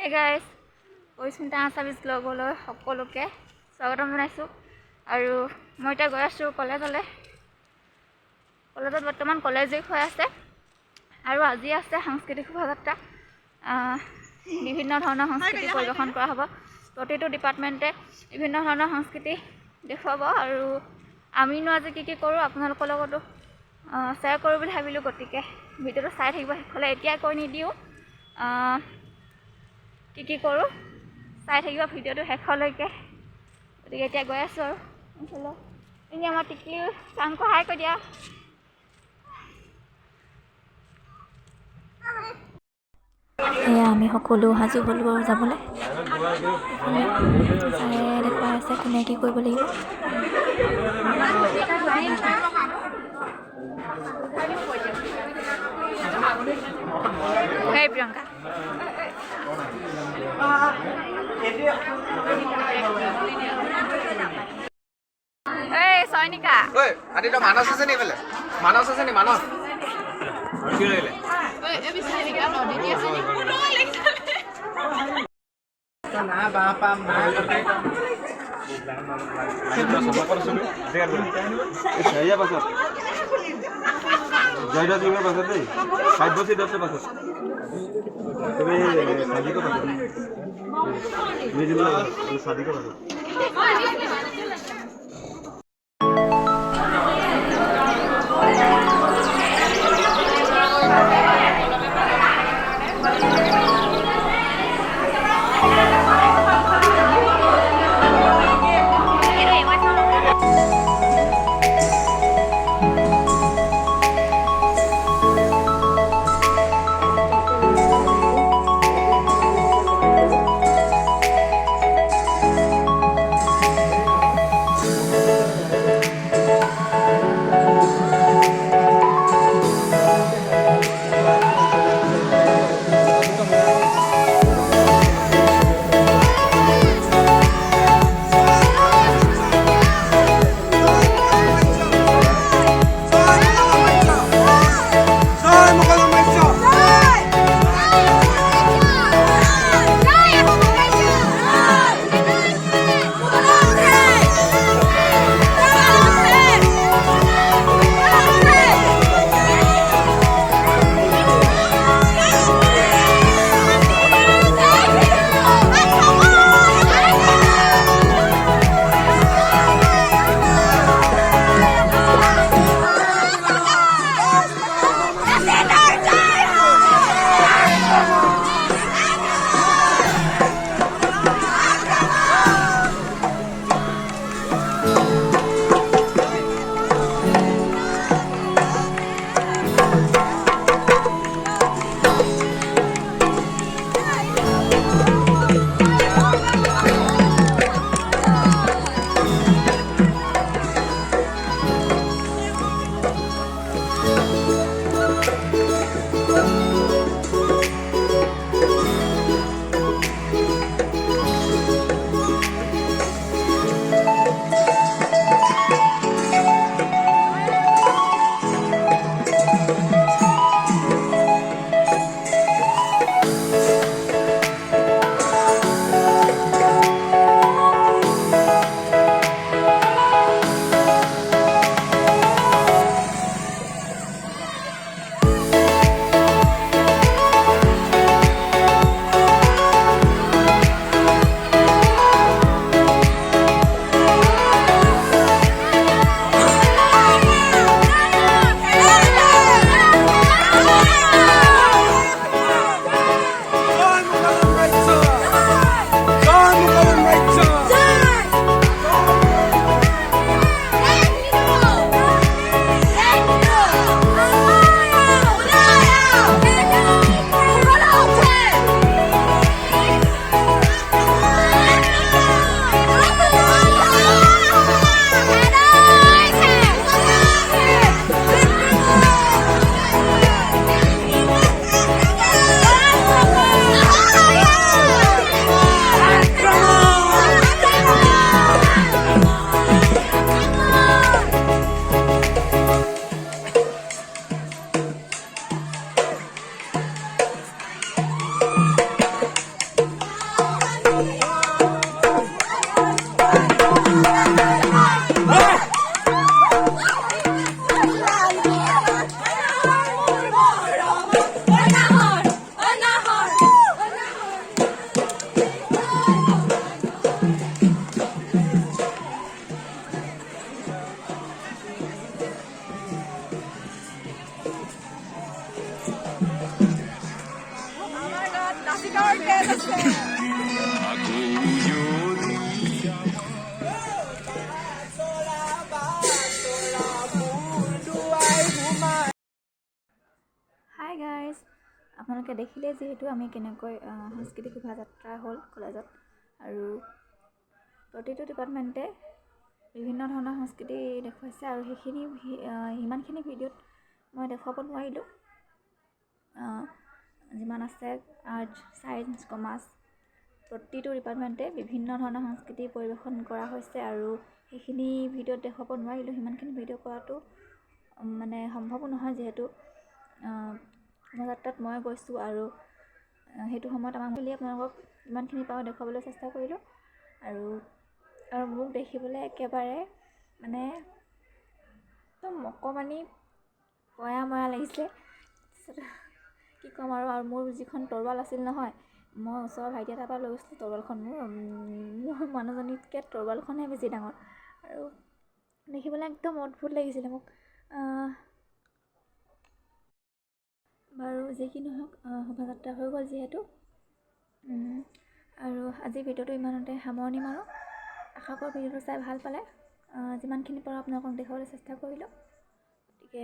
Hey guys, Parismita Assamese ব্লগলৈ সকলোকে স্বাগতম জনাইছোঁ আৰু মই এতিয়া গৈ আছোঁ কলেজত বৰ্তমান কলেজ উইক হৈ আছে আৰু আজি আছে সাংস্কৃতিক শোভাযাত্ৰা বিভিন্ন ধৰণৰ সংস্কৃতি পৰিৱেশন কৰা হ'ব প্ৰতিটো ডিপাৰ্টমেণ্টে বিভিন্ন ধৰণৰ সংস্কৃতি দেখুৱাব আৰু আমিনো আজি কি কৰোঁ আপোনালোকৰ লগতো শ্বেয়াৰ কৰোঁ বুলি ভাবিলোঁ গতিকে ভিডিঅ'টো চাই থাকিব সেইফালে এতিয়া কৈ নিদিওঁ কি কৰোঁ চাই থাকিব ভিডিঅ'টো শেষলৈকে গতিকে এতিয়া গৈ আছোঁ আৰু এইফালে এনেই আমাৰ টিকি চাংক হাই কৈ দিয়া এয়া আমি সকলো সাজু হ'লোঁ আৰু যাবলৈ দেখুৱাই আছে কোনে কি কৰিব লাগিব হেই প্ৰিয়ংকা এই সৈনিকা ঐ আজি তো মানস আছে নি এইফালে মানস আছে নি মানস কি লাগিলে না বা পাম না জয়দা তুমি পাছত দেই 60 বছর দশে পাছত তুমি শাদি কো পাছত তুমি শাদি কো পাছত চিকাৰৰ তেজ আছে। হাই গাইজ, আপোনালোকে দেখিলে যিহেতু আমি কেনেকৈ সাংস্কৃতিক শোভাযাত্ৰা হ'ল কলেজত, আৰু প্ৰতিটো ডিপাৰ্টমেণ্টে বিভিন্ন ধৰণৰ সংস্কৃতি দেখুৱাইছে, আৰু সেইখিনি সিমানখিনি ভিডিঅ'ত মই দেখুৱাব নোৱাৰিলোঁ। যিমান আছে আৰ্টছ, ছায়েন্স, কমাৰ্চ, প্ৰতিটো ডিপাৰ্টমেণ্টে বিভিন্ন ধৰণৰ সংস্কৃতি পৰিৱেশন কৰা হৈছে, আৰু সেইখিনি ভিডিঅ'ত দেখুৱাব নোৱাৰিলোঁ। সিমানখিনি ভিডিঅ' কৰাটো মানে সম্ভৱো নহয়, যিহেতু শোভাযাত্ৰাত মই গৈছোঁ, আৰু সেইটো সময়ত আমাক বুলি আপোনালোকক ইমানখিনি পাওঁ দেখুৱাবলৈ চেষ্টা কৰিলোঁ। আৰু মোক দেখিবলৈ একেবাৰে মানে একদম অকণমানি পয়া ময়া লাগিছে। কি ক'ম আৰু মোৰ যিখন তৰোৱাল আছিল নহয়, মই ওচৰৰ ভাইটি এটাৰ পৰা লৈ গৈছিলোঁ তৰোৱালখন। মোৰ মানুহজনীতকৈ তৰোৱালখনহে বেছি ডাঙৰ, আৰু দেখিবলৈ একদম অদ্ভুত লাগিছিলে মোক। বাৰু যি কি নহওক, শোভাযাত্ৰা হৈ গ'ল যিহেতু, আৰু আজি ভিডিঅ'টো ইমানতে সামৰণি মাৰোঁ। আশা কৰোঁ ভিডিঅ'টো চাই ভাল পালে। যিমানখিনি পাৰোঁ আপোনালোকক দেখুৱাবলৈ চেষ্টা কৰিলোঁ, গতিকে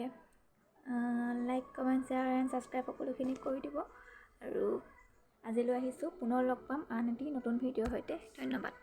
like, comment, share and subscribe সকলোখিনি কৰি দিব। আৰু আজিলৈ আহিছোঁ, পুনৰ লগ পাম আন এটি নতুন ভিডিঅ'ৰ সৈতে। ধন্যবাদ।